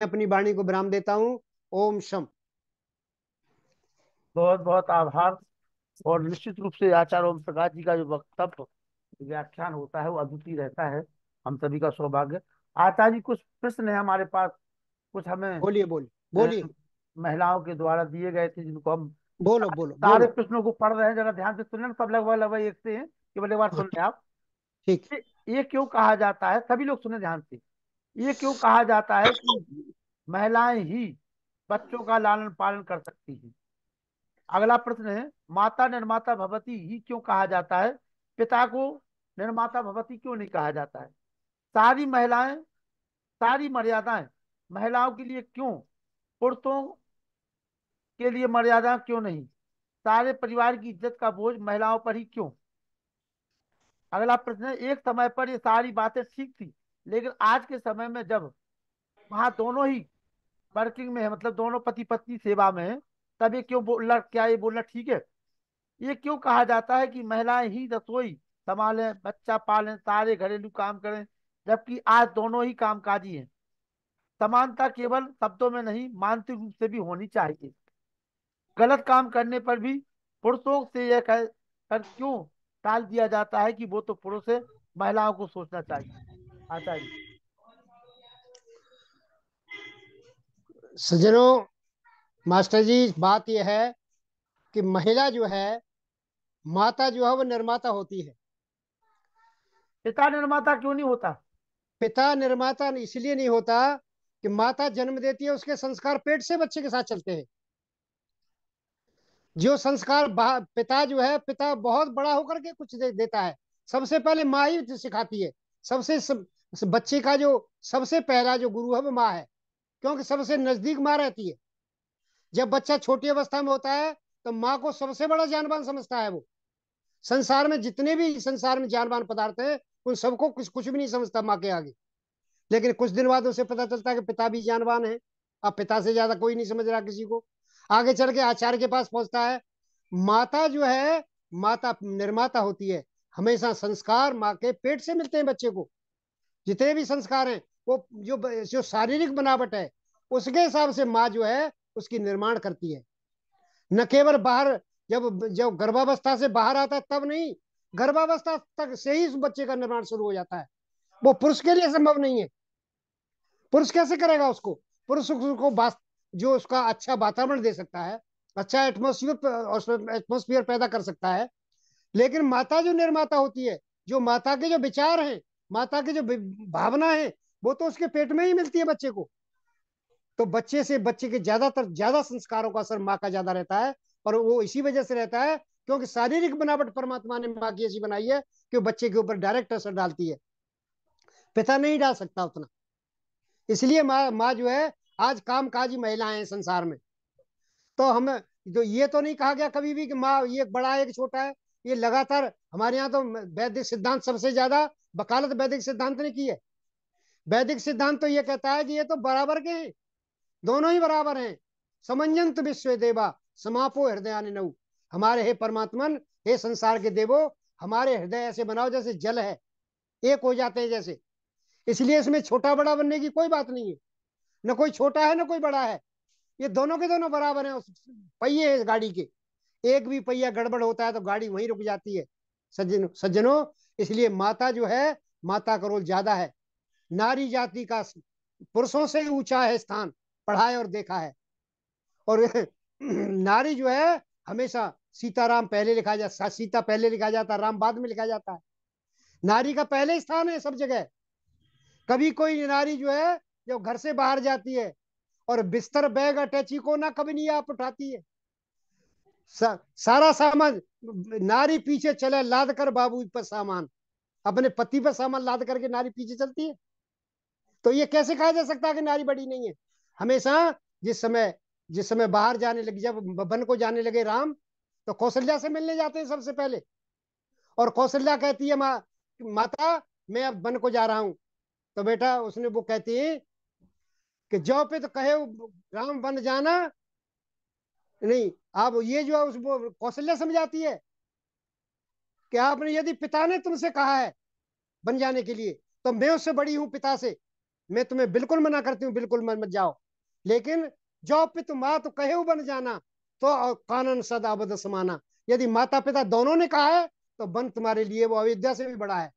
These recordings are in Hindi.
अपनी वाणी को विराम देता हूँ। ओम शम। बहुत बहुत आभार। और निश्चित रूप से आचार्य ओम प्रकाश जी का जो वक्तव्य व्याख्यान होता है वो अद्वितीय रहता है। हम सभी का सौभाग्य। आचार्य जी, कुछ प्रश्न है हमारे पास, कुछ हमें बोलिए बोलिए अ, बोलिए। महिलाओं के द्वारा दिए गए थे, जिनको हम बोलो बोलो सारे बोलो। प्रश्नों को पढ़ रहे हैं। जरा ध्यान से सुनना, सब लगभग लगभग एक से हैं, केवल एक बार हाँ, सुन लें आप। ठीक। ये क्यों कहा जाता है, सभी लोग सुने ध्यान से। ये क्यों कहा जाता है कि महिलाएं ही बच्चों का लालन पालन कर सकती हैं? अगला प्रश्न है, माता निर्माता भवती ही क्यों कहा जाता है, पिता को निर्माता भवती क्यों नहीं कहा जाता है? सारी महिलाएं, सारी मर्यादाएं महिलाओं के लिए क्यों, पुरुषों के लिए मर्यादा क्यों नहीं? सारे परिवार की इज्जत का बोझ महिलाओं पर ही क्यों? अगला प्रश्न है, एक समय पर ये सारी बातें ठीक थी, लेकिन आज के समय में जब वहां दोनों ही वर्किंग में है, मतलब दोनों पति पत्नी सेवा में है, तब ये क्यों बोलना, क्या ये बोलना ठीक है? ये क्यों कहा जाता है कि महिलाएं ही रसोई संभालें, बच्चा पालें, सारे घरेलू काम करें, जबकि आज दोनों ही कामकाजी हैं? समानता केवल शब्दों में नहीं, मानसिक रूप से भी होनी चाहिए। गलत काम करने पर भी पुरुषों से यह कह कर क्यों टाल दिया जाता है कि वो तो पुरुष है, महिलाओं को सोचना चाहिए? आचार्य जी। सज्जनों, मास्टर जी, बात यह है कि महिला जो है, माता जो है वो निर्माता होती है। पिता निर्माता क्यों नहीं होता? पिता निर्माता इसलिए नहीं होता कि माता जन्म देती है, उसके संस्कार पेट से बच्चे के साथ चलते हैं। जो संस्कार पिता जो है, पिता बहुत बड़ा होकर के कुछ देता है। सबसे पहले माँ ही सिखाती है। बच्चे का जो सबसे पहला जो गुरु है वो माँ है, क्योंकि सबसे नजदीक माँ रहती है। जब बच्चा छोटी अवस्था में होता है तो माँ को सबसे बड़ा जानवान समझता है वो। संसार में जितने भी संसार में जानवान पदार्थ है, उन सबको कुछ कुछ भी नहीं समझता माँ के आगे। लेकिन कुछ दिन बाद उसे पता चलता है कि पिता भी जानवान है। अब पिता से ज्यादा कोई नहीं समझ रहा किसी को। आगे चल के आचार्य के पास पहुंचता है। माता जो है, माता निर्माता होती है। हमेशा संस्कार माँ के पेट से मिलते हैं बच्चे को। जितने भी संस्कार हैं, वो जो जो शारीरिक बनावट है, उसके हिसाब से माँ जो है उसकी निर्माण करती है। न केवल बाहर, जब जब गर्भावस्था से बाहर आता है तब नहीं, गर्भावस्था तक से ही उस बच्चे का निर्माण शुरू हो जाता है। वो पुरुष के लिए संभव नहीं है। पुरुष कैसे करेगा उसको? पुरुष उसको जो उसका अच्छा वातावरण दे सकता है, अच्छा एटमोस्फियर पैदा कर सकता है। लेकिन माता जो निर्माता होती है, जो माता के जो विचार हैं, माता की जो भावना है, वो तो उसके पेट में ही मिलती है बच्चे को। तो बच्चे के ज्यादा संस्कारों का असर माँ का ज्यादा रहता है। और वो इसी वजह से रहता है क्योंकि शारीरिक बनावट परमात्मा ने माँ की ऐसी बनाई है कि बच्चे के ऊपर डायरेक्ट असर डालती है। पिता नहीं डाल सकता उतना। इसलिए माँ जो है, आज कामकाजी महिलाएं हैं संसार में। तो हम, जो ये तो नहीं कहा गया कभी भी कि माँ ये बड़ा है कि छोटा है। ये लगातार हमारे यहाँ तो वैदिक सिद्धांत सबसे ज्यादा वकालत वैदिक सिद्धांत ने की है। वैदिक सिद्धांत तो ये कहता है कि ये तो बराबर के हैं, दोनों ही बराबर हैं। समंजंत विश्व देवा समापो हृदय नऊ। हमारे हे परमात्मन, हे संसार के देवो, हमारे हृदय ऐसे बनाओ जैसे जल है, एक हो जाते हैं जैसे। इसलिए इसमें छोटा बड़ा बनने की कोई बात नहीं है। न कोई छोटा है न कोई बड़ा है। ये दोनों के दोनों बराबर हैं। पहिए हैं गाड़ी के, एक भी पहिया गड़बड़ होता है तो गाड़ी वहीं रुक जाती है। सज्जनों, इसलिए माता जो है, माता का रोल ज्यादा है। नारी जाति का पुरुषों से ऊंचा है स्थान, पढ़ा है और देखा है। और नारी जो है, हमेशा सीताराम पहले लिखा जाता, सीता पहले लिखा जाता, राम बाद में लिखा जाता है। नारी का पहले स्थान है सब जगह। कभी कोई नारी जो है, जब घर से बाहर जाती है और बिस्तर बैग अटैची को ना कभी नहीं आप उठाती है। सारा सामान नारी पीछे चले, लाद कर बाबू पर सामान, अपने पति पर सामान लाद करके नारी पीछे चलती है। तो ये कैसे कहा जा सकता है कि नारी बड़ी नहीं है? हमेशा जिस समय जिस समय बाहर जाने लगी, जब वन को जाने लगे राम, तो कौशल्या से मिलने जाते हैं सबसे पहले। और कौशल्या कहती है, माता मैं अब वन को जा रहा हूं। तो बेटा उसने वो कहती है कि जो पे तो कहे राम वन जाना नहीं। आप ये जो है उस कौशल्या समझाती है कि आपने, यदि पिता ने तुमसे कहा है बन जाने के लिए, तो मैं उससे बड़ी हूं पिता से। मैं तुम्हें बिल्कुल मना करती हूँ, बिल्कुल मत मत जाओ। लेकिन जो पितु मात कहे बन जाना, तो कानन सदा अबद समाना। यदि माता पिता दोनों ने कहा है तो वन तुम्हारे लिए वो अयोध्या से भी बड़ा है।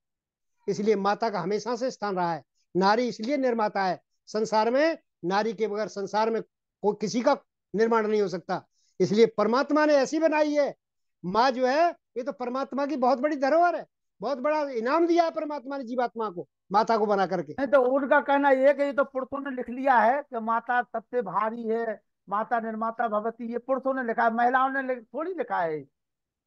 इसलिए माता का हमेशा से स्थान रहा है। नारी इसलिए निर्माता है संसार में, नारी के बगैर संसार में कोई किसी का निर्माण नहीं हो सकता। इसलिए परमात्मा ने ऐसी बनाई है। माँ जो है, ये तो परमात्मा की बहुत बड़ी धरोहर है, बहुत बड़ा इनाम दिया है परमात्मा ने जीवात्मा को, माता को बना करके। नहीं तो उनका कहना ये है कि ये तो पुरुषों ने लिख लिया है कि माता सबसे भारी है, माता निर्माता भवती, ये पुरुषों ने लिखा है, महिलाओं ने थोड़ी लिखा है।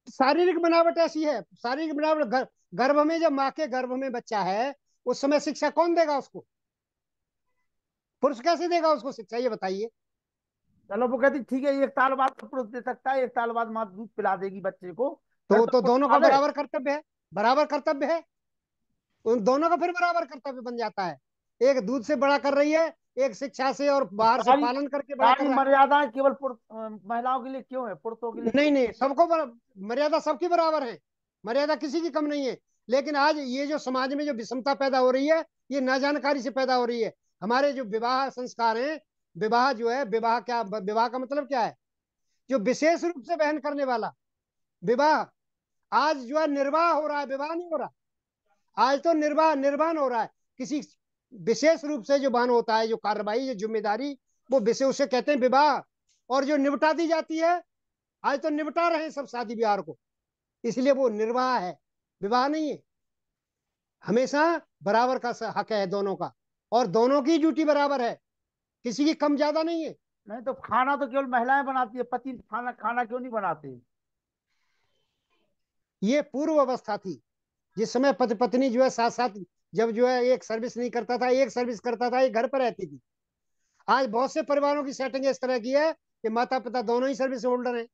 शारीरिक बनावट ऐसी है, शारीरिक बनावट। गर्भ में, जब माँ के गर्भ में बच्चा है, उस समय शिक्षा कौन देगा उसको? पुरुष कैसे देगा उसको शिक्षा, ये बताइए। चलो वो कहती ठीक है, 1 साल बाद तो पुरुष दे सकता है, 1 साल बाद माँ दूध पिला देगी बच्चे को, फिर तो तो पुरुष दोनों का पाले। बराबर कर्तव्य है, बराबर कर्तव्य है। उन दोनों का फिर बराबर कर्तव्य बन जाता है। एक दूध से बड़ा कर रही है, एक शिक्षा से और बाहर से सारी पालन करके बड़ा कर सारी रहा है। मर्यादाएं केवल महिलाओं के लिए क्यों है, पुरुषों के लिए नहीं क्यों? नहीं, मर्यादा सबकी बराबर है, मर्यादा किसी की कम नहीं है। लेकिन आज ये जो समाज में जो विषमता पैदा हो रही है, ये ना जानकारी से पैदा हो रही है। हमारे जो विवाह संस्कार हैं, विवाह जो है, विवाह क्या, विवाह का मतलब क्या है? जो विशेष रूप से बहन करने वाला विवाह, आज जो है निर्वाह हो रहा है, विवाह नहीं हो रहा। आज तो निर्वाह निर्वाण हो रहा है। किसी विशेष रूप से जो बहन होता है, जो कार्रवाई, जो जिम्मेदारी, वो विषय, उसे कहते हैं विवाह। और जो निपटा दी जाती है, आज तो निपटा रहे हैं सब शादी ब्याह को, इसलिए वो निर्वाह है, विवाह नहीं है। हमेशा बराबर का हक है दोनों का, और दोनों की ड्यूटी बराबर है, किसी की कम ज्यादा नहीं है। नहीं तो खाना तो केवल महिलाएं बनाती है, पति खाना खाना क्यों नहीं बनाते? ये पूर्व अवस्था थी, जिस समय पति पत्नी जो है साथ साथ, जब जो है एक सर्विस नहीं करता था, एक सर्विस करता था, एक घर पर रहती थी। आज बहुत से परिवारों की सेटिंग इस तरह की है कि माता पिता दोनों ही सर्विस होल्डर हैं,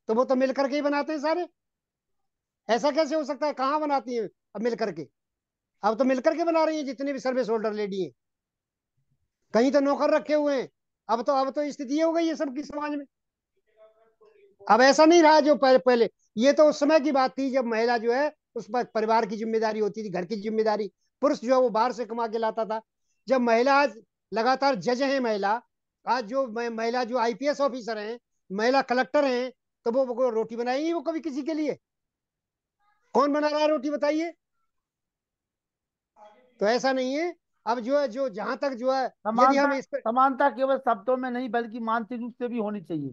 तो वो तो मिलकर के ही बनाते हैं सारे। ऐसा कैसे हो सकता है, कहाँ बनाती हैं अब मिलकर के? अब तो मिलकर के बना रही हैं जितनी भी सर्विस होल्डर लेडी हैं। कहीं तो नौकर रखे हुए हैं। अब तो स्थिति ये हो गई है सबकी समाज में। अब ऐसा नहीं रहा जो पहले पहले। ये तो उस समय की बात थी जब महिला जो है, उस पर परिवार की जिम्मेदारी होती थी, घर की जिम्मेदारी। पुरुष जो है वो बाहर से कमा के लाता था। जब महिला आज लगातार जज है, महिला आज जो महिला जो आईपीएस ऑफिसर हैं, महिला कलेक्टर हैं, तो वो रोटी बनाएंगी वो कभी किसी के लिए? कौन बना रहा है रोटी, बताइए? तो ऐसा नहीं है। अब जो है, जो जहां तक जो है, यदि समानता हम इस पर समानता केवल शब्दों में नहीं बल्कि मानसिक रूप से भी होनी चाहिए।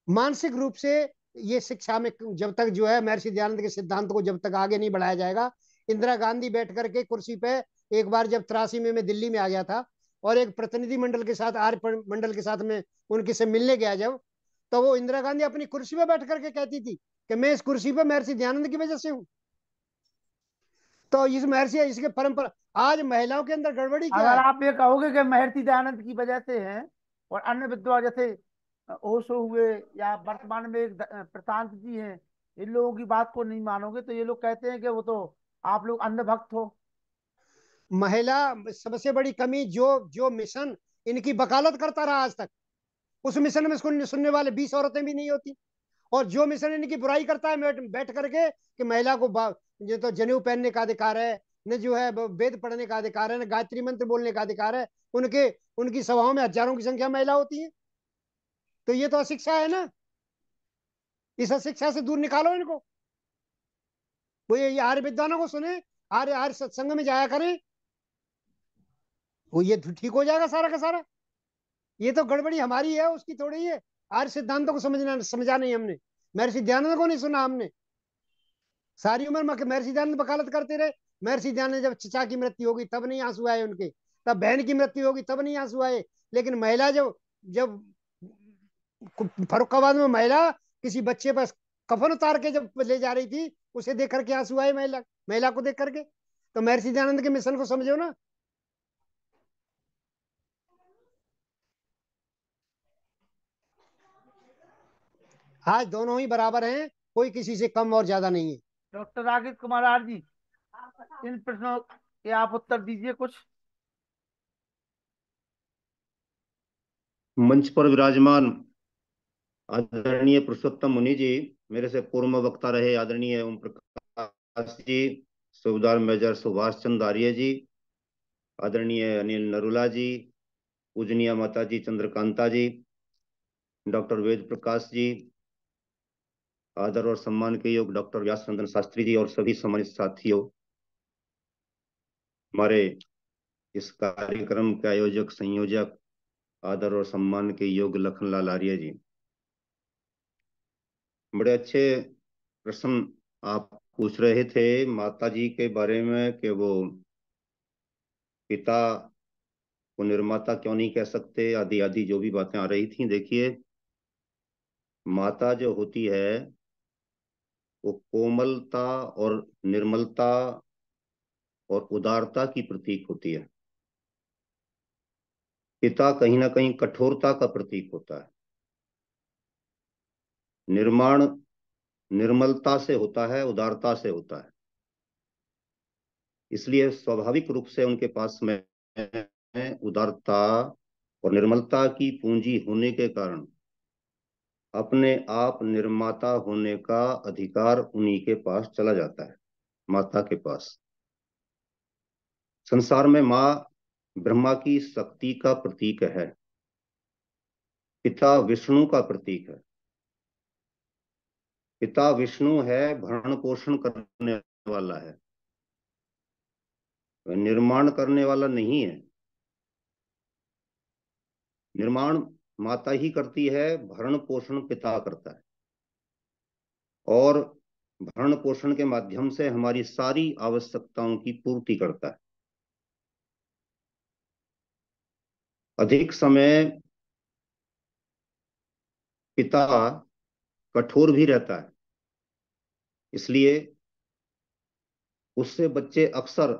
मानसिक रूप से, ये शिक्षा में जब तक जो है महर्षि दयानंद के सिद्धांत को जब तक आगे नहीं बढ़ाया जाएगा। इंदिरा गांधी बैठ करके कुर्सी पे, एक बार जब 83 में मैं दिल्ली में आ गया था, और एक प्रतिनिधि मंडल के साथ, आर्य मंडल के साथ में उनके से मिलने गया जब, तो वो इंदिरा गांधी अपनी कुर्सी पे बैठ करके कहती थी कि मैं इस कुर्सी पे महर्षि दयानंद की वजह से हूँ। तो इस महर्षि, इसके परंपरा, आज महिलाओं के अंदर गड़बड़ी क्या अगर है? आप ये कहोगे कि महर्षि दयानंद की वजह से हैं और अन्य विद्वान जैसे ओशो हुए या वर्तमान में एक प्रशांत जी हैं, इन लोगों की बात को नहीं मानोगे तो ये लोग कहते हैं कि वो तो आप लोग अंधभक्त हो। महिला सबसे बड़ी कमी, जो जो मिशन इनकी वकालत करता रहा आज तक, उस मिशन में सुनने वाले 20 औरतें भी नहीं होती। और जो मिशन इनकी बुराई करता है बैठ बैठ करके, कि महिला को ये तो जनेऊ पहनने का अधिकार है, न जो है वेद पढ़ने का अधिकार है, न गायत्री मंत्र बोलने का अधिकार है, उनके उनकी सभाओं में हजारों की संख्या महिला होती है। तो ये तो अशिक्षा है ना। इस अशिक्षा से दूर निकालो इनको। वो ये आर्य विद्वानों को सुने, आर्य आर्य सत्संग में जाया करें, वो ये ठीक हो जाएगा सारा का सारा। ये तो गड़बड़ी हमारी है, उसकी थोड़ी है। आर्य सिद्धांतों को समझा नहीं हमने, महर्षि दयानंद को नहीं सुना हमने। सारी उम्र महर्षि दयानंद वकालत करते रहे। महर्षि दयानंद जब चचा की मृत्यु होगी तब नहीं आंसू आए उनके, तब बहन की मृत्यु होगी तब नहीं आंसू आए। लेकिन महिला जब जब फरुखाबाद में महिला किसी बच्चे पर कफन उतार के जब ले जा रही थी, उसे देख करके आंसू आए, महिला महिला को देख करके। तो महर्षि दयानंद के मिशन को समझो ना। आज दोनों ही बराबर हैं, कोई किसी से कम और ज्यादा नहीं है। डॉक्टर राकेश कुमार आर जी, इन प्रश्नों के आप उत्तर दीजिए कुछ। मंच पर विराजमान आदरणीय पुरुषोत्तम मुनि जी, मेरे से पूर्व वक्ता रहे आदरणीय ओम प्रकाश जी, सूबेदार मेजर सुभाष चंद्र आर्य जी, आदरणीय अनिल नरूला जी, पूजनीय माता जी चंद्रकांता जी, डॉक्टर वेद प्रकाश जी, आदर और सम्मान के योग डॉक्टर व्यास चंद्र शास्त्री जी और सभी सम्मानित साथियों, हमारे इस कार्यक्रम के आयोजक संयोजक आदर और सम्मान के योग्य लखनलाल आर्य जी, बड़े अच्छे प्रश्न आप पूछ रहे थे माता जी के बारे में कि वो पिता को निर्माता क्यों नहीं कह सकते, आदि आदि जो भी बातें आ रही थी। देखिए, माता जो होती है वो कोमलता और निर्मलता और उदारता की प्रतीक होती है। पिता कहीं ना कहीं कठोरता का प्रतीक होता है। निर्माण निर्मलता से होता है, उदारता से होता है। इसलिए स्वाभाविक रूप से उनके पास में उदारता और निर्मलता की पूंजी होने के कारण अपने आप निर्माता होने का अधिकार उन्हीं के पास चला जाता है, माता के पास। संसार में माँ ब्रह्मा की शक्ति का प्रतीक है, पिता विष्णु का प्रतीक है। पिता विष्णु है, भरण पोषण करने वाला है, वह निर्माण करने वाला नहीं है। निर्माण माता ही करती है, भरण पोषण पिता करता है, और भरण पोषण के माध्यम से हमारी सारी आवश्यकताओं की पूर्ति करता है। अधिक समय पिता कठोर भी रहता है, इसलिए उससे बच्चे अक्सर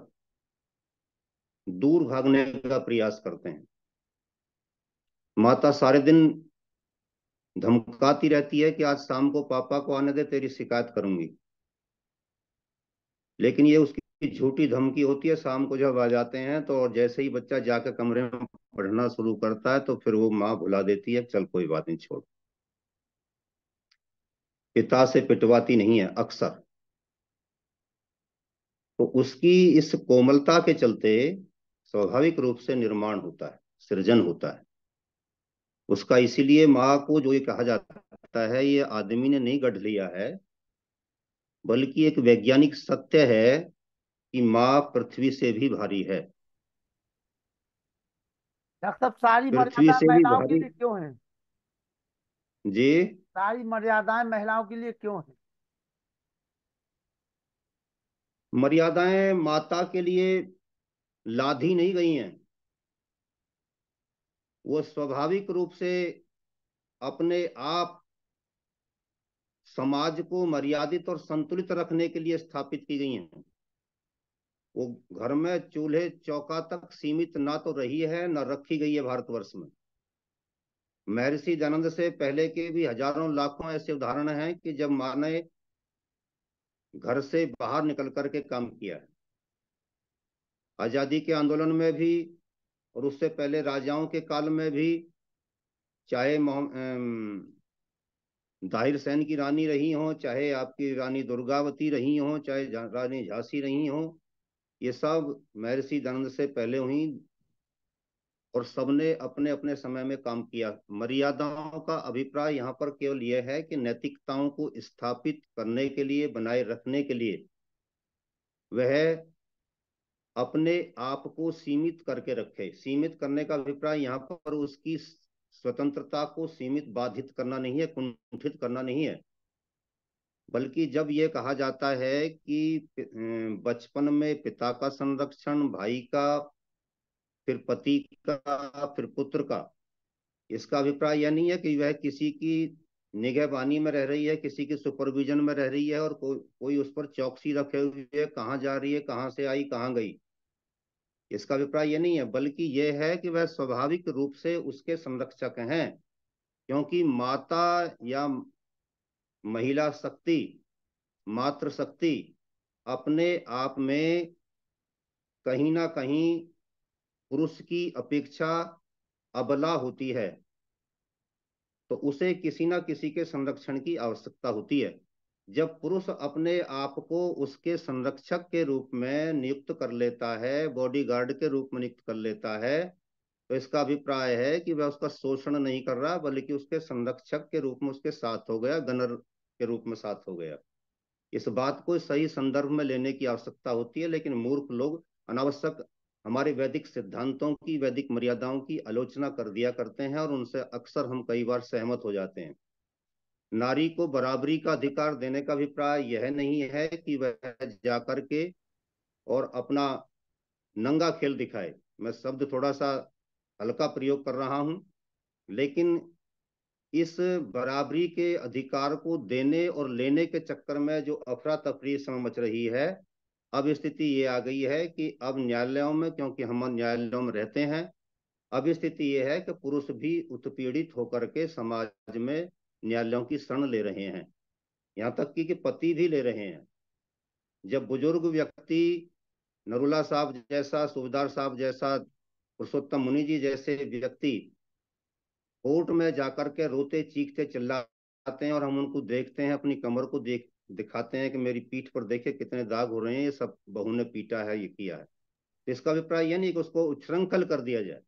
दूर भागने का प्रयास करते हैं। माता सारे दिन धमकाती रहती है कि आज शाम को पापा को आने दे, तेरी शिकायत करूंगी। लेकिन ये उसकी झूठी धमकी होती है। शाम को जब आ जाते हैं तो जैसे ही बच्चा जाकर कमरे में पढ़ना शुरू करता है तो फिर वो माँ भुला देती है, चल कोई बात नहीं, छोड़। पिता से पिटवाती नहीं है अक्सर। तो उसकी इस कोमलता के चलते स्वाभाविक रूप से निर्माण होता है, सृजन होता है उसका। इसीलिए माँ को जो ये कहा जाता है, ये आदमी ने नहीं गढ़ लिया है, बल्कि एक वैज्ञानिक सत्य है कि माँ पृथ्वी से भी भारी है। डॉक्टर साहब, सारी पृथ्वी मर्यादा से भी महिलाओं के भारी लिए क्यों है? जी। सारी मर्यादाएं महिलाओं के लिए क्यों है? मर्यादाएं माता के लिए लादी नहीं गई हैं, वो स्वाभाविक रूप से अपने आप समाज को मर्यादित और संतुलित रखने के लिए स्थापित की गई हैं। वो घर में चूल्हे चौका तक सीमित ना तो रही है, ना रखी गई है भारतवर्ष में। महर्षि दयानंद से पहले के भी हजारों लाखों ऐसे उदाहरण हैं कि जब माँ ने घर से बाहर निकल करके काम किया है। आजादी के आंदोलन में भी और उससे पहले राजाओं के काल में भी, चाहे दाहिर सेन की रानी रही हो, चाहे आपकी रानी दुर्गावती रही हो, चाहे रानी झांसी रही हो, ये सब महर्षि दयानंद से पहले हुई और सबने अपने अपने समय में काम किया। मर्यादाओं का अभिप्राय यहाँ पर केवल यह है कि नैतिकताओं को स्थापित करने के लिए, बनाए रखने के लिए वह अपने आप को सीमित करके रखे। सीमित करने का अभिप्राय यहाँ पर उसकी स्वतंत्रता को सीमित, बाधित करना नहीं है, कुंठित करना नहीं है। बल्कि जब ये कहा जाता है कि बचपन में पिता का संरक्षण, भाई का, फिर पति का, फिर पुत्र का, इसका अभिप्राय यह नहीं है कि वह किसी की निगहबानी में रह रही है, किसी की सुपरविजन में रह रही है और कोई उस पर चौकसी रखे हुए है, कहाँ जा रही है, कहाँ से आई, कहाँ गई। इसका अभिप्राय यह नहीं है, बल्कि यह है कि वह स्वाभाविक रूप से उसके संरक्षक हैं। क्योंकि माता या महिला शक्ति, मातृशक्ति अपने आप में कहीं ना कहीं पुरुष की अपेक्षा अबला होती है, तो उसे किसी ना किसी के संरक्षण की आवश्यकता होती है। जब पुरुष अपने आप को उसके संरक्षक के रूप में नियुक्त कर लेता है, बॉडीगार्ड के रूप में नियुक्त कर लेता है, तो इसका अभिप्राय है कि वह उसका शोषण नहीं कर रहा, बल्कि उसके संरक्षक के रूप में उसके साथ हो गया, गनर के रूप में साथ हो गया। इस बात को सही संदर्भ में लेने की आवश्यकता होती है, लेकिन मूर्ख लोग अनावश्यक हमारे वैदिक सिद्धांतों की, वैदिक मर्यादाओं की आलोचना कर दिया करते हैं, और उनसे अक्सर हम कई बार सहमत हो जाते हैं। नारी को बराबरी का अधिकार देने का अभिप्राय यह नहीं है कि वह जाकर के और अपना नंगा खेल दिखाए। मैं शब्द थोड़ा सा हल्का प्रयोग कर रहा हूं, लेकिन इस बराबरी के अधिकार को देने और लेने के चक्कर में जो अफरा तफरी समय मच रही है, अब स्थिति ये आ गई है कि अब न्यायालयों में, क्योंकि हम न्यायालयों में रहते हैं, अब स्थिति ये है कि पुरुष भी उत्पीड़ित होकर के समाज में न्यायालयों की शरण ले रहे हैं, यहाँ तक कि पति भी ले रहे हैं। जब बुजुर्ग व्यक्ति, नरुला साहब जैसा, सूबेदार साहब जैसा, पुरुषोत्तम मुनि जी जैसे व्यक्ति कोर्ट में जाकर के रोते चीखते चिल्लाते हैं, और हम उनको देखते हैं, अपनी कमर को दिखाते हैं कि मेरी पीठ पर देखे कितने दाग हो रहे हैं, ये सब बहू ने पीटा है, ये किया है। तो इसका अभिप्राय यह नहीं कि उसको उच्छृंखल कर दिया जाए।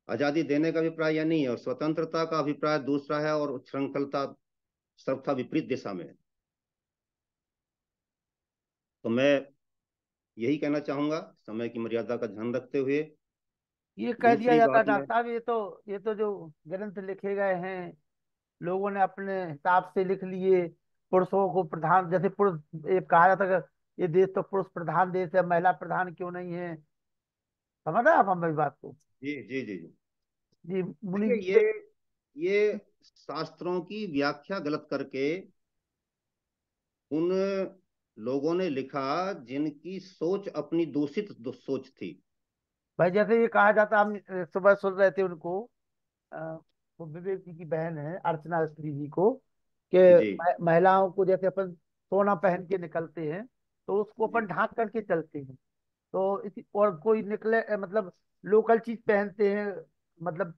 आजादी देने का अभिप्राय यह नहीं है, और स्वतंत्रता का अभिप्राय दूसरा है, और उच्छृंखलता सर्वथा विपरीत दिशा में है। तो मैं यही कहना चाहूंगा, समय की मर्यादा का ध्यान रखते हुए। ये कह दिया दूसरी जाता है बात डॉक्टर यह, साहब, ये तो जो ग्रंथ लिखे गए हैं, लोगों ने अपने हिसाब से लिख लिए। पुरुषों को प्रधान, जैसे पुरुष, ये कहा जाता है कि ये देश तो पुरुष प्रधान देश है, महिला प्रधान क्यों नहीं है। समझ रहे हैं आप हमारी बात को? जी जी जी जी, जी। मुनि देखिए जी ये शास्त्रों की व्याख्या गलत करके उन लोगों ने लिखा जिनकी सोच अपनी दूषित सोच थी। भाई, जैसे ये कहा जाता, हम सुबह सुन रहे थे उनको, अ, वो विवेक जी की बहन है अर्चना स्त्री जी को, कि जी महिलाओं को जैसे अपन सोना पहन के निकलते हैं, तो उसको अपन जी, ढांक करके चलते हैं। तो इसी, और कोई निकले मतलब लोकल चीज पहनते हैं, मतलब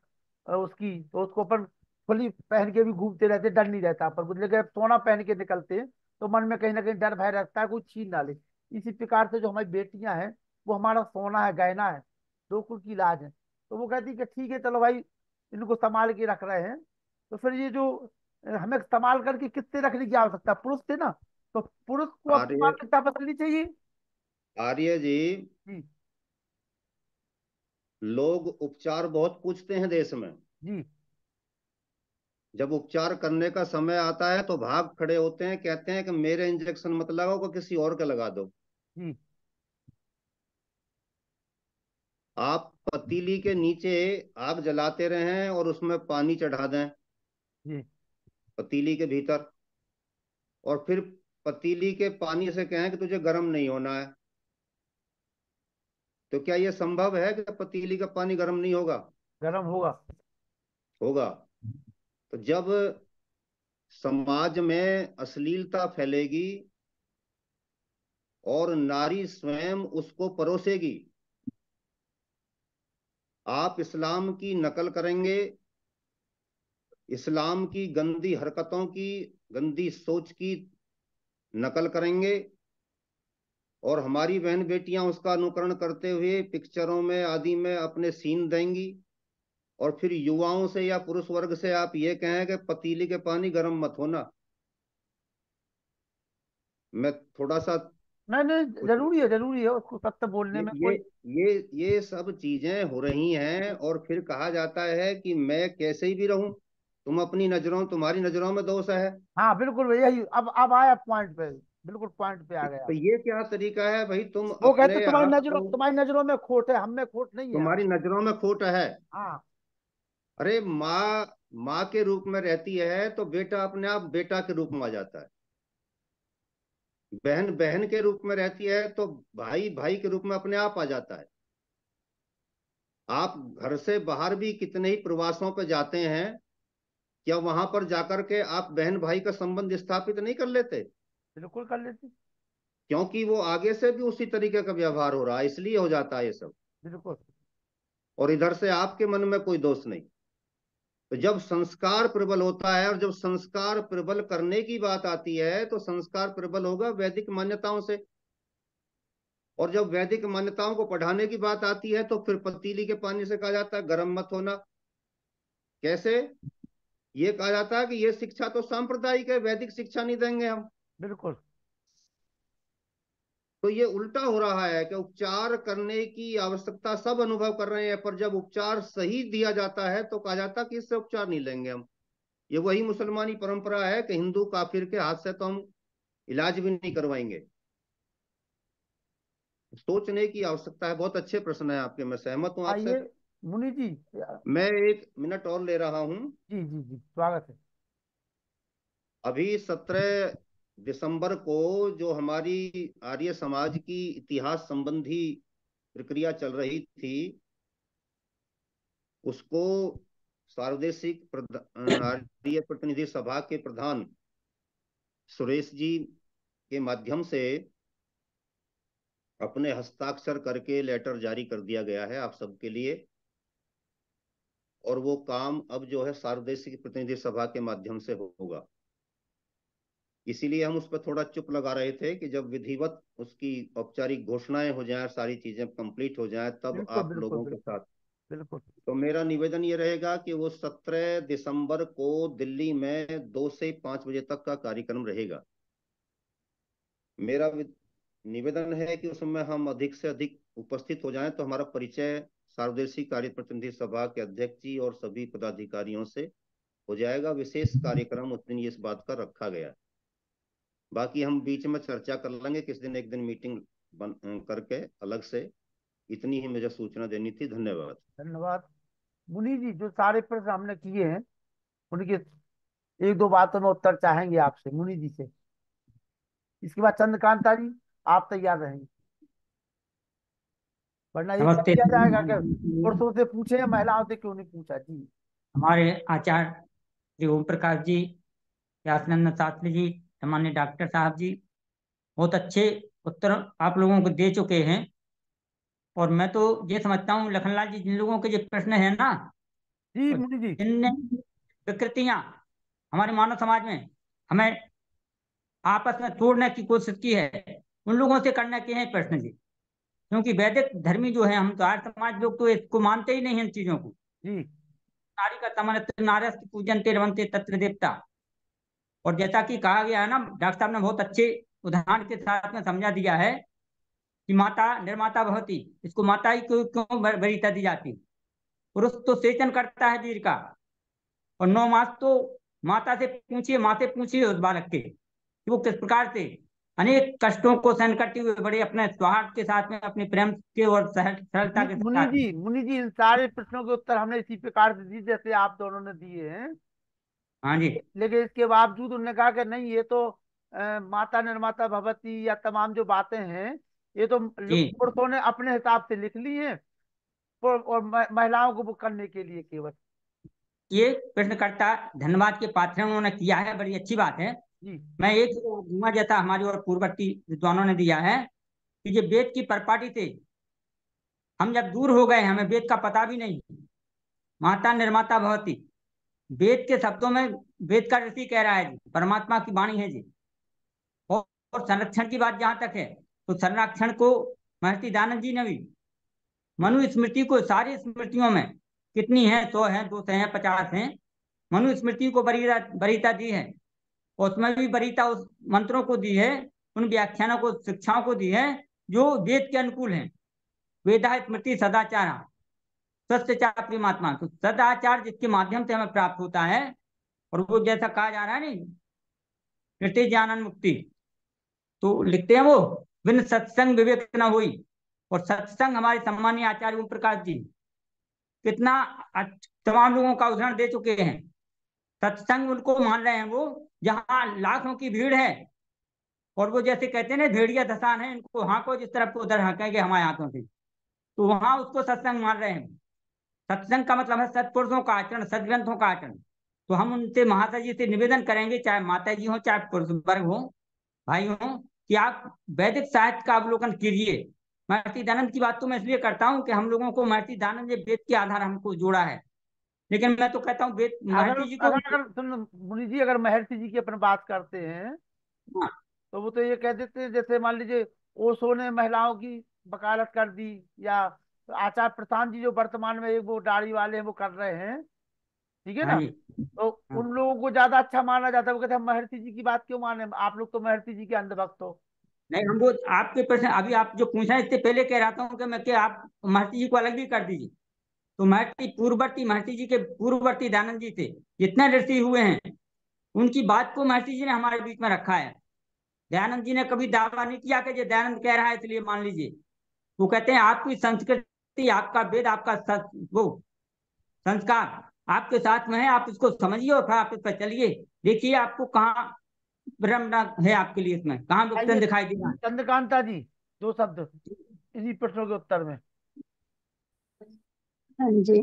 उसकी, तो उसको अपन खुली पहन के भी घूमते रहते, डर नहीं रहता पर, लेकिन जब सोना पहन के निकलते हैं तो मन में कहीं ना कहीं डर भय रहता है, कोई छीन ना ले। इसी प्रकार से जो हमारी बेटियां हैं, वो हमारा सोना है, गहना है, दो कुल की इलाज है। तो वो कहती है कि ठीक है चलो भाई, इनको संभाल के रख रहे हैं। तो फिर ये जो हमें संभाल करके किससे रखने की आवश्यकता, पुरुष से ना। तो पुरुष को अपनी आर्य मानसिकता बदलनी चाहिए। आर्य जी, जी। लोग उपचार बहुत पूछते हैं देश में। जी। जब उपचार करने का समय आता है तो भाग खड़े होते हैं, कहते हैं कि मेरे इंजेक्शन मत लगाओ, को किसी और का लगा दो। जी। आप पतीली के नीचे आग जलाते रहें और उसमें पानी चढ़ा दें जी। पतीली के भीतर, और फिर पतीली के पानी से कहें कि तुझे गर्म नहीं होना है, तो क्या यह संभव है कि पतीली का पानी गर्म नहीं होगा? गर्म होगा। होगा। तो जब समाज में अश्लीलता फैलेगी और नारी स्वयं उसको परोसेगी, आप इस्लाम की नकल करेंगे, इस्लाम की गंदी हरकतों की, गंदी सोच की नकल करेंगे, और हमारी बहन बेटियां उसका अनुकरण करते हुए पिक्चरों में आदि में अपने सीन देंगी, और फिर युवाओं से या पुरुष वर्ग से आप ये कहें कि पतीली के पानी गर्म मत होना। मैं थोड़ा सा नहीं नहीं, कुछ, जरूरी है उसको सत्य बोलने ये में ये कोई। ये सब चीजें हो रही हैं, और फिर कहा जाता है कि मैं कैसे ही भी रहूं, तुम अपनी नजरों, तुम्हारी नजरों में दोष है। हाँ बिल्कुल भैया, यही अब आया पॉइंट पे, बिल्कुल पॉइंट पे आ गया। तो ये क्या तरीका है भाई, तुम वो कहते अपने आप को, तुम्हारी नजरों में खोट है, हम में खोट नहीं है। तुम्हारी नजरों में खोट है। हाँ। अरे माँ माँ के रूप में रहती है तो बेटा अपने आप बेटा के रूप में आ जाता है, बहन बहन के रूप में रहती है तो भाई भाई के रूप में अपने आप आ जाता है। आप घर से बाहर भी कितने ही प्रवासों पर जाते हैं, क्या वहां पर जाकर के आप बहन भाई का संबंध स्थापित नहीं कर लेते? बिल्कुल कर लेती। क्योंकि वो आगे से भी उसी तरीके का व्यवहार हो रहा है, इसलिए हो जाता है ये सब। बिल्कुल। और इधर से आपके मन में कोई दोष नहीं। तो जब संस्कार प्रबल होता है और जब संस्कार प्रबल करने की बात आती है तो संस्कार प्रबल होगा वैदिक मान्यताओं से, और जब वैदिक मान्यताओं को पढ़ाने की बात आती है तो फिर पतीली के पानी से कहा जाता है गर्म मत होना। कैसे? ये कहा जाता है कि ये शिक्षा तो सांप्रदायिक है, वैदिक शिक्षा नहीं देंगे हम। बिल्कुल। तो ये उल्टा हो रहा है कि उपचार करने की आवश्यकता सब अनुभव कर रहे हैं, पर जब उपचार सही दिया जाता है तो कहा जाता है कि इससे उपचार नहीं लेंगे हम। ये वही मुसलमानी परंपरा है कि हिंदू काफिर के हाथ से तो हम इलाज भी नहीं करवाएंगे। सोचने की आवश्यकता है। बहुत अच्छे प्रश्न है आपके, मैं सहमत हूं आपसे। आइए मुनि जी। मैं 1 मिनट और ले रहा हूं। जी जी जी, स्वागत है। अभी 17 दिसंबर को जो हमारी आर्य समाज की इतिहास संबंधी प्रक्रिया चल रही थी, उसको सार्वदेशिक आर्य प्रतिनिधि सभा के प्रधान सुरेश जी के माध्यम से अपने हस्ताक्षर करके लेटर जारी कर दिया गया है आप सबके लिए। और वो काम अब जो है सार्वदेशिक प्रतिनिधि सभा के माध्यम से होगा। इसीलिए हम उस पर थोड़ा चुप लगा रहे थे कि जब विधिवत उसकी औपचारिक घोषणाएं हो जाएं, सारी चीजें कंप्लीट हो जाएं, तब बिल्कुल आप बिल्कुल लोगों के बिल्कुल साथ। बिल्कुल। तो मेरा निवेदन ये रहेगा कि वो 17 दिसंबर को दिल्ली में 2 से 5 बजे तक का कार्यक्रम रहेगा। मेरा निवेदन है कि उसमें हम अधिक से अधिक उपस्थित हो जाएं, तो हमारा परिचय सार्वदेशिक कार्य प्रतिनिधि सभा के अध्यक्ष जी और सभी पदाधिकारियों से हो जाएगा। विशेष कार्यक्रम उस दिन इस बात का रखा गया है। बाकी हम बीच में चर्चा कर लेंगे किस दिन, एक दिन मीटिंग करके अलग से। इतनी ही मुझे सूचना देनी थी। धन्यवाद। धन्यवाद। मुनि जी, जो सारे प्रश्न हमने किए हैं उनके एक दो बातों में उत्तर चाहेंगे आपसे मुनि जी से। इसके बाद चंद्रकांता जी, आप तैयार रहेंगे, वरना ये कह नमस्ते। दिया जाएगा कि पुरुषों से पूछे महिलाओं से क्यों नहीं पूछा। जी। हमारे आचार्य श्री ओम प्रकाश जी, व्यासनंद शास्त्री जी, सामान्य डॉक्टर साहब जी बहुत अच्छे उत्तर आप लोगों को दे चुके हैं। और मैं तो ये समझता हूँ लखनलाल जी, जिन लोगों के ये प्रश्न है ना, जी और मुनि जी। जिन विकृतियां हमारे मानव समाज में हमें आपस में तोड़ने की कोशिश की है, उन लोगों से करने के हैं प्रश्न जी। क्योंकि वैदिक धर्मी जो है, हम तो आर्य समाज लोग तो इसको मानते ही नहीं हैं इन चीजों को। जी। नारी का तमन नारस्त पूजनते रवंते तत्र देवता। और जैसा कि कहा गया है ना, डॉक्टर साहब ने बहुत अच्छे उदाहरण के साथ में समझा दिया है कि माता निर्माता भवती, इसको माता ही क्यों क्यों वरीयता दी जाती। पुरुष तो सेचन करता है वीर का, और 9 मास तो माता से पूछिए, माँ से पूछिए उस बालक के कि वो किस प्रकार से अनेक कष्टों को सहन करते हुए बड़े अपने स्वार्थ के साथ में, अपने प्रेम के और सरलता के मुनि साथ जी, में। मुनि जी, इन सारे प्रश्नों के उत्तर हमने इसी प्रकार से दिए जैसे आप दोनों ने दिए हैं। हाँ जी। लेकिन इसके बावजूद उन्होंने कहा कि नहीं, ये तो माता निर्माता भवती या तमाम जो बातें हैं ये तो जी, पुरुषों ने अपने हिसाब से लिख ली हैं, और महिलाओं को बुक करने के लिए केवल। ये प्रश्नकर्ता धन्यवाद के पात्र हैं, उन्होंने किया है, बड़ी अच्छी बात है। जी। मैं एक दूंगा जैसा हमारी और पूर्ववर्ती विद्वानों ने दिया है कि ये वेद की परिपाटी से हम जब दूर हो गए, हमें वेद का पता भी नहीं। माता निर्माता भवती, वेद के शब्दों में वेद का ऋषि कह रहा है जी, परमात्मा की वाणी है जी। और, और संरक्षण की बात जहां तक है, तो संरक्षण को महर्षि दानव जी ने भी मनुस्मृति को, सारी स्मृतियों में कितनी है, 100 है, 200 है, 50 है, मनुस्मृति को वरीयता दी है। और उसमें भी वरीयता उस मंत्रों को दी है, उन व्याख्यानों को, शिक्षाओं को दी है जो वेद के अनुकूल है। वेदा स्मृति सदाचार स्वस्थ चापरिमात्मा, तो सदाचार जिसके माध्यम से हमें प्राप्त होता है। और वो जैसा कहा जा रहा है नहीं, कृति ज्ञान मुक्ति, तो लिखते हैं वो, बिन सत्संग विवेक न हुई। और सत्संग हमारे सम्मानीय आचार्य ओम प्रकाश जी कितना तमाम लोगों का उदाहरण दे चुके हैं। सत्संग उनको मान रहे हैं वो जहाँ लाखों की भीड़ है, और वो जैसे कहते हैं ना, भेड़िया धसान है, इनको हाँको जिस तरफ को उधर हाँकेंगे हमारे हाथों से, तो वहां उसको सत्संग मान रहे हैं। सत्संग का मतलब है सत्पुरुषों का आचरण, सदग्रंथों का आचरण। तो हम उनसे, महाशय जी से निवेदन करेंगे, चाहे माता जी हो, चाहे पुरुष वर्ग हो, भाई हो, कि आप वैदिक साहित्य का अवलोकन कीजिए। महर्षि दानंद की बात तो मैं इसलिए करता हूँ कि हम लोगों को महर्षि दानंद ने वेद के आधार हमको जोड़ा है। लेकिन मैं तो कहता हूँ वेद अगर महर्षि जी को। अगर अगर सुन मुनि जी, अगर महर्षि जी की अपन बात करते हैं हाँ, तो वो तो ये कह देते हैं, जैसे मान लीजिए ओशो ने महिलाओं की वकालत कर दी, या आचार्य प्रशांत जी जो वर्तमान में एक वो दाढ़ी वाले हैं वो कर रहे हैं, ठीक है हाँ ना। जी, तो हाँ। उन लोगों को ज्यादा अच्छा माना जाता है, वो कहते हैं हम महर्षि जी की बात क्यों माने, आप लोग तो महर्षि जी के अंधभक्त हो। नहीं, हम वो आपके प्रश्न अभी आप जो पूछा इससे पहले कह रहा हूँ कि मैं कि आप महर्षि जी को अलग भी कर दीजिए। तो महर्षि पूर्ववर्ती महर्षि जी के पूर्ववर्ती दयानंद जी थे, जितने ऋषि हुए हैं उनकी बात को महर्षि जी ने हमारे बीच में रखा है। दयानंद जी ने कभी दावा नहीं किया कि ये दयानंद कह रहा है इसलिए मान लीजिए। वो कहते हैं आपकी संस्कृति, आपका वेद, आपका वो संस्कार आपके साथ में है, आप इसको समझिए और फिर आप इस पर चलिए। देखिए आपको कहाँ ब्रह्म है आपके लिए, इसमें कहाँ विघटन आइए दिखाई दे रहा है। चंद्रकांता जी, दो शब्द इन्हीं प्रश्नों के उत्तर में। हाँ जी,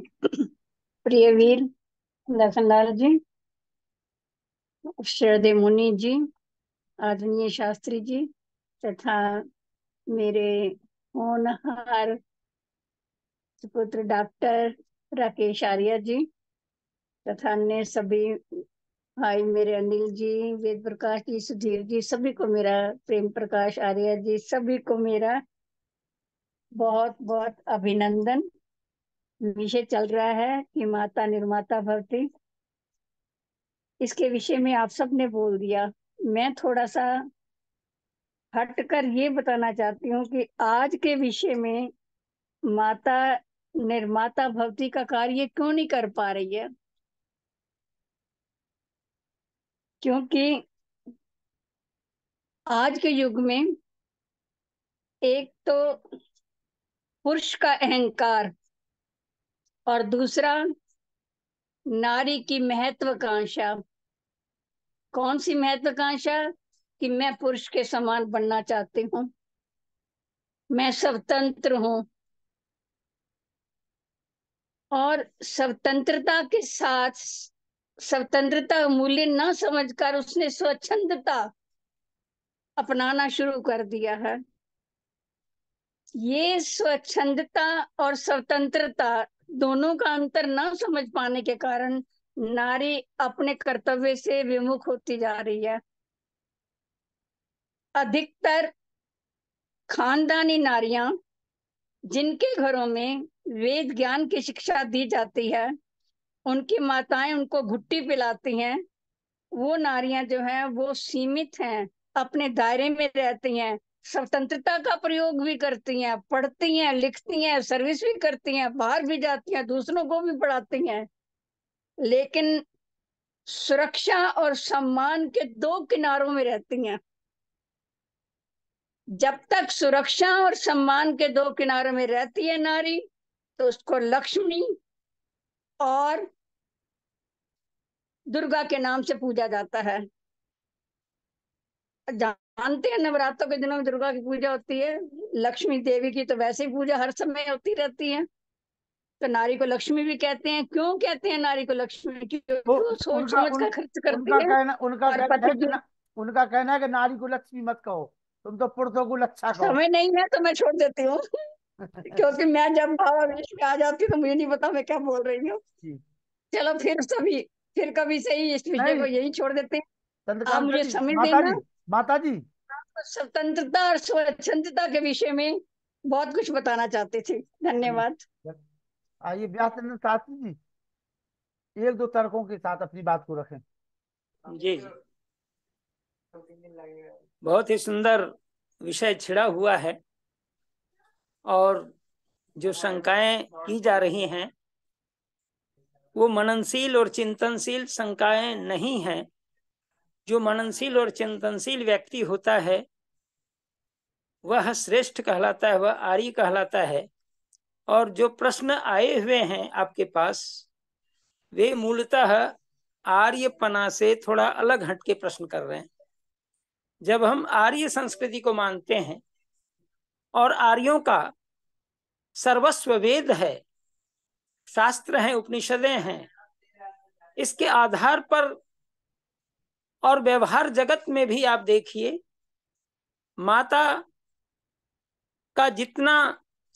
प्रिय वीर लखनलाल जी, श्रद्धेय मुनि जी, आदरणीय शास्त्री जी, तथा मेरे होनहार सुपुत्र डॉक्टर राकेश आर्य जी, तथा अन्य सभी भाई मेरे अनिल जी, वेद प्रकाश जी, सुधीर जी, सभी को मेरा, प्रेम प्रकाश आर्य जी, सभी को मेरा बहुत बहुत अभिनंदन। विषय चल रहा है कि माता निर्माता भवती, इसके विषय में आप सब ने बोल दिया। मैं थोड़ा सा हटकर ये बताना चाहती हूँ कि आज के विषय में माता निर्माता भवती का कार्य क्यों नहीं कर पा रही है। क्योंकि आज के युग में एक तो पुरुष का अहंकार, और दूसरा नारी की महत्वाकांक्षा। कौन सी महत्वाकांक्षा? कि मैं पुरुष के समान बनना चाहती हूँ, मैं स्वतंत्र हूँ। और स्वतंत्रता के साथ स्वतंत्रता का मूल्य न समझकर उसने स्वच्छंदता अपनाना शुरू कर दिया है। ये स्वच्छंदता और स्वतंत्रता दोनों का अंतर न समझ पाने के कारण नारी अपने कर्तव्य से विमुख होती जा रही है। अधिकतर खानदानी नारियां, जिनके घरों में वेद ज्ञान की शिक्षा दी जाती है, उनकी माताएं उनको घुट्टी पिलाती हैं, वो नारियां जो हैं वो सीमित हैं, अपने दायरे में रहती हैं, स्वतंत्रता का प्रयोग भी करती हैं, पढ़ती हैं, लिखती हैं, सर्विस भी करती हैं, बाहर भी जाती हैं, दूसरों को भी पढ़ाती हैं, लेकिन सुरक्षा और सम्मान के दो किनारों में रहती हैं। जब तक सुरक्षा और सम्मान के दो किनारों में रहती है नारी, तो उसको लक्ष्मी और दुर्गा के नाम से पूजा जाता है। जानते हैं नवरात्रों के दिनों में दुर्गा की पूजा होती है, लक्ष्मी देवी की तो वैसे ही पूजा हर समय होती रहती है। तो नारी को लक्ष्मी भी कहते हैं। क्यों कहते हैं नारी को लक्ष्मी? क्योंकि वो वो सोच उनका समझ उन, कर खर्च करती है। उनका और कहना है पति कि की उनका कहना है कि नारी को लक्ष्मी मत कहो, तुम तो पुरुषों को लच्छा कहो। समय नहीं है तो मैं छोड़ देती हूँ। क्योंकि मैं जब भावावेश में आ जाती हूँ तो मुझे नहीं पता मैं क्या बोल रही हूँ। जी। चलो फिर कभी सही इस विषय को नहीं, यही छोड़ देते हैं। आप चंद्रकांता मुझे जी, समय माता देना। जी, माता जी, स्वतंत्रता और स्वच्छंदता के विषय में बहुत कुछ बताना चाहते थे। धन्यवाद। आइए व्यास चंद्र शास्त्री जी, एक दो तर्कों के साथ अपनी बात को रखें। जी, बहुत ही सुंदर विषय छिड़ा हुआ है, और जो शंकाएं की जा रही हैं वो मननशील और चिंतनशील शंकाएं नहीं हैं। जो मननशील और चिंतनशील व्यक्ति होता है वह श्रेष्ठ कहलाता है, वह आर्य कहलाता है। और जो प्रश्न आए हुए हैं आपके पास, वे मूलतः आर्यपना से थोड़ा अलग हटके प्रश्न कर रहे हैं। जब हम आर्य संस्कृति को मानते हैं और आर्यों का सर्वस्व वेद है, शास्त्र हैं, उपनिषदें हैं, इसके आधार पर और व्यवहार जगत में भी आप देखिए, माता का जितना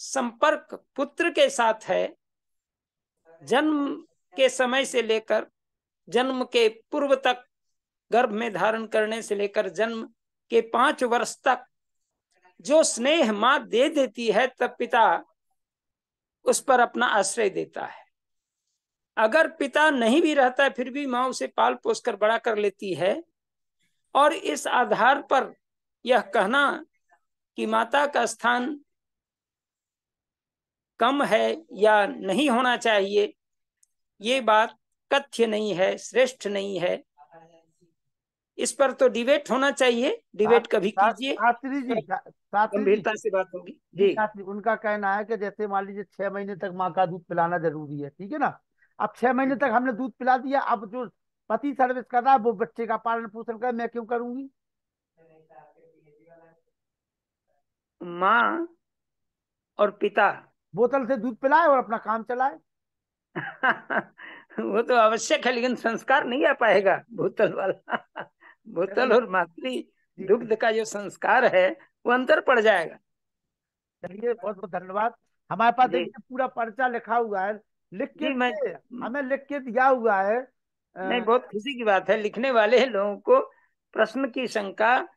संपर्क पुत्र के साथ है, जन्म के समय से लेकर जन्म के पूर्व तक, गर्भ में धारण करने से लेकर जन्म के 5 वर्ष तक जो स्नेह माँ दे देती है, तब पिता उस पर अपना आश्रय देता है। अगर पिता नहीं भी रहता है फिर भी माँ उसे पाल पोस कर बड़ा कर लेती है। और इस आधार पर यह कहना कि माता का स्थान कम है या नहीं होना चाहिए, ये बात कथ्य नहीं है, श्रेष्ठ नहीं है। इस पर तो डिबेट होना चाहिए, डिबेट कभी कीजिए, शास्त्री जी, गंभीरता से बात होगी जी। शास्त्री, उनका कहना है कि जैसे मान लीजिए 6 महीने तक माँ का दूध पिलाना जरूरी है, ठीक है ना। अब 6 महीने तक हमने दूध पिला दिया, अब जो पति सर्विस कर रहा है वो बच्चे का पालन पोषण कर, मैं क्यों करूंगी? माँ और पिता बोतल से दूध पिलाए और अपना काम चलाए। वो तो आवश्यक है, लेकिन संस्कार नहीं आ पाएगा बोतल वाला। बोतल और मातृ दुग्ध का जो संस्कार है वो अंतर पड़ जाएगा। चलिए, बहुत बहुत धन्यवाद। हमारे पास देखिए पूरा पर्चा लिखा हुआ है, लिख के हमें लिख के दिया हुआ है। नहीं, बहुत खुशी की बात है, लिखने वाले लोगों को प्रश्न की शंका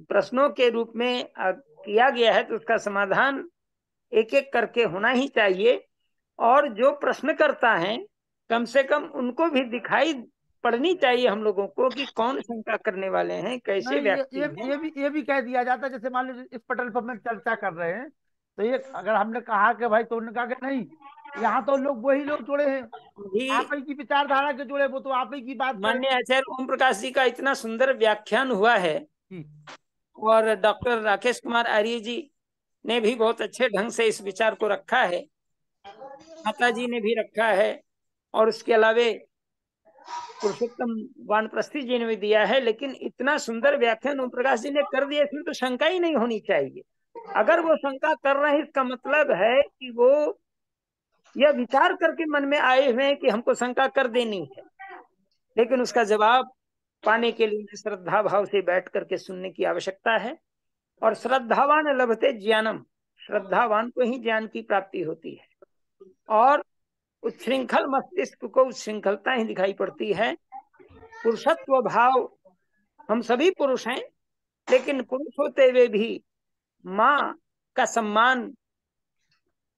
प्रश्नों के रूप में किया गया है, तो उसका समाधान एक एक करके होना ही चाहिए। और जो प्रश्न करता है कम से कम उनको भी दिखाई पड़नी चाहिए हम लोगों को कि कौन शंका करने वाले हैं, कैसे व्यक्ति हैं। ये भी कह दिया जाता है, जैसे मान लीजिए इस पटल पर हम चर्चा कर रहे हैं, तो ये अगर हमने कहा कि भाई, तो उन्होंने कहा कि नहीं, यहाँ तो लोग वही लोग जुड़े हैं, आप ही की विचारधारा के जुड़े, वो तो आप ही की बात। माननीय आचार्य ओम प्रकाश जी का इतना सुंदर व्याख्यान हुआ है, और डॉक्टर राकेश कुमार आर्य जी ने भी बहुत अच्छे ढंग से इस विचार को रखा है, माता जी ने भी रखा है, और उसके अलावे पुरुषोत्तम वानप्रस्थी जी ने भी दिया है। लेकिन इतना सुंदर व्याख्यान ओम प्रकाश जी ने कर दिया, इसमें तो शंका ही नहीं होनी चाहिए। अगर वो शंका कर रहे हैं, इसका मतलब है कि वो यह विचार करके मन में आए हुए हैं कि हमको शंका कर देनी है। लेकिन उसका जवाब पाने के लिए श्रद्धा भाव से बैठ करके सुनने की आवश्यकता है। और श्रद्धावान लभते ज्ञानम, श्रद्धावान को ही ज्ञान की प्राप्ति होती है। और उच्छृंखल मस्तिष्क को उच्छृंखलता ही दिखाई पड़ती है। पुरुषत्व भाव, हम सभी पुरुष हैं, लेकिन पुरुष होते हुए भी माँ का सम्मान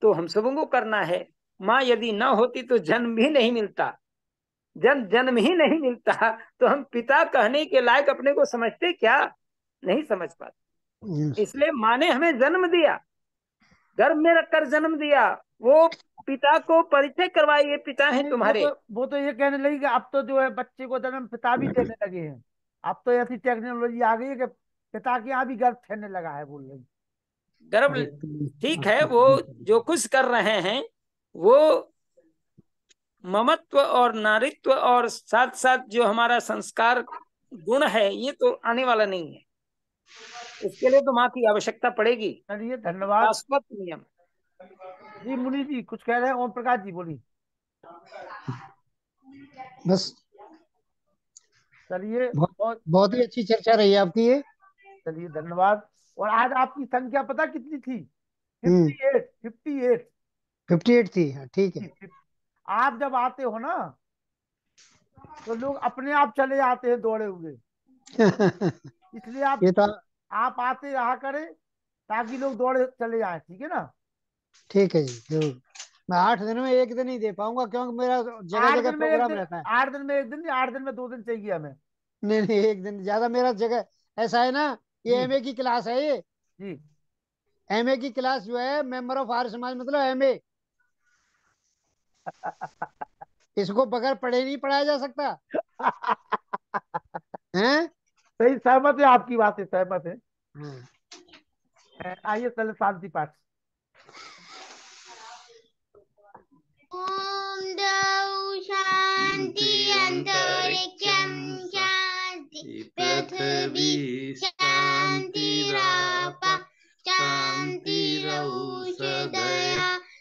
तो हम सबों को करना है। माँ यदि न होती तो जन्म भी नहीं मिलता, जन्म ही नहीं मिलता तो हम पिता कहने के लायक अपने को समझते क्या? नहीं समझ पाते। इसलिए माँ ने हमें जन्म दिया, गर्भ में रखकर जन्म दिया, वो पिता को परिचय करवाइए, पिता है तुम्हारे। वो तो ये कहने लगी कि अब तो जो है बच्चे को जन्म पिता भी देने लगे हैं। अब तो ऐसी टेक्नोलॉजी आ गई है कि पिता के यहाँ भी गर्भ ठहरने लगा है, बोल रही। गर्भ ठीक है, वो जो कुछ कर रहे हैं वो ममत्व और नारीत्व और साथ साथ जो हमारा संस्कार गुण है, ये तो आने वाला नहीं है। इसके लिए तो माँ की आवश्यकता पड़ेगी। चलिए, धन्यवाद। शाश्वत नियम जी। मुनि जी कुछ कह रहे हैं? ओम प्रकाश जी बोली। बस चलिए, बहुत ही अच्छी चर्चा रही है आपकी ये। चलिए, धन्यवाद। और आज आपकी संख्या पता कितनी थी? 58 58 थी। ठीक है। आप जब आते हो ना तो लोग अपने आप चले आते हैं दौड़े हुए। इसलिए आप आते रहा करें ताकि लोग दौड़े चले जाए, ठीक है ना? ठीक है जी, जरूर। मैं 8 दिन में 1 दिन ही दे पाऊंगा, क्योंकि मेरा जगह जगह प्रोग्राम रहता है। 8 दिन में 1 दिन, 8 दिन में 2 दिन चाहिए हमें। नहीं, 1 दिन ज्यादा। मेरा जगह ऐसा है ना, ये एमए की क्लास है ये जी। एमए की क्लास जो है, मेंबर ऑफ आर्य समाज मतलब एमए। इसको बगैर पढ़े नहीं पढ़ाया जा सकता हैं? सही, सहमत है, आपकी बात से सहमत है। आइए चले शांति पाठ। ओम द्यौ शांति अंतरिक्षं शांति पृथ्वी शांतिराप शांतिरौषधयः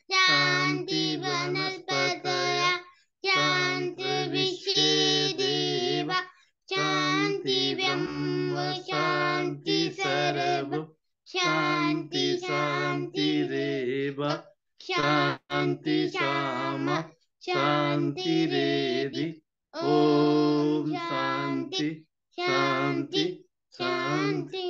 शांति वनस्पतयः शांतिर्विश्वेदेव शांति ब्रह्म शांति सर्वं शांति शांतिरेव शांति शाम शांतिरेव। शांति शांति शांति।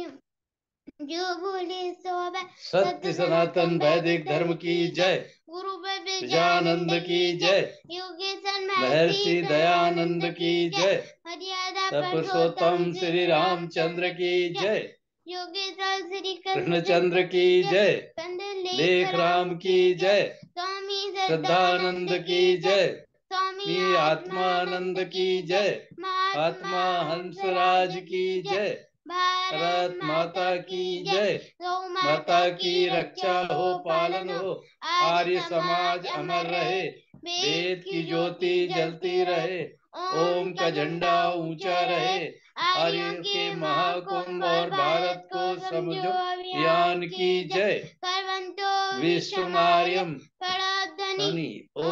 जो बोले सो सत्य सनातन वैदिक धर्म की जय। गुरु विजयानंद की जय। योगेश्वर महर्षि दयानंद की जय। मर्यादा पुरुषोत्तम श्री रामचंद्र की जय। योगेश्वर श्री कृष्णचंद्र की जय। लेख राम की जय। स्वामी श्रद्धानंद की जय। स्वामी आत्मानंद की जय। महात्मा हंसराज की जय। भारत माता की जय। माता की रक्षा हो पालन हो। आर्य समाज अमर रहे। वेद की ज्योति जलती रहे। ओम का झंडा ऊंचा रहे। आर्यों के महाकुंभ और भारत को समझो अभियान की जय। विश्वमार्यम ध्वनि ओम।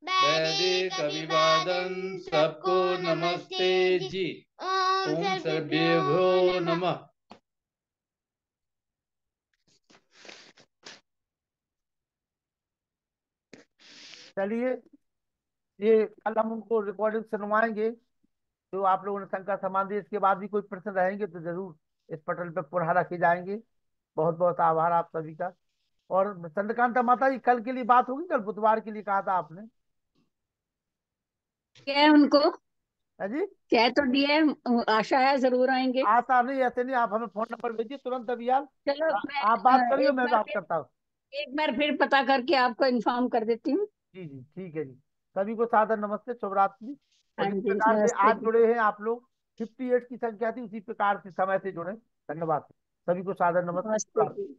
वैदिक अभिवादन सबको नमस्ते जी। ओम सर्वेभ्यो नमः। चलिए, ये कल हम उनको रिकॉर्डिंग सुनवाएंगे। तो आप लोगों ने शंका समान दी, इसके बाद भी कोई प्रश्न रहेंगे तो जरूर इस पटल पे पुनः रखे जाएंगे। बहुत बहुत आभार आप सभी का। और चंद्रकांता माता जी, कल के लिए बात होगी, कल बुधवार के लिए कहा था आपने। क्या है उनको है जी, कह तो दिया है, आशा है जरूर आएंगे। आता नहीं, ऐसे नहीं, आप हमें फोन नंबर भेजिए तुरंत अभी यार। चलो मैं आप बात करिए, मैं बात फिर करता हूँ। एक बार फिर पता करके आपको इन्फॉर्म कर देती हूँ। जी जी ठीक है जी। सभी को सादर नमस्ते, शुभ रात्रि। और हाँ जिस जी, प्रकार से नमस्ते आज जी। जुड़े हैं आप लोग, 58 की संख्या थी, उसी प्रकार से समय से जुड़े। धन्यवाद। सभी को सादर नमस्ते, शुभ नमस्ते रात्रि। जी।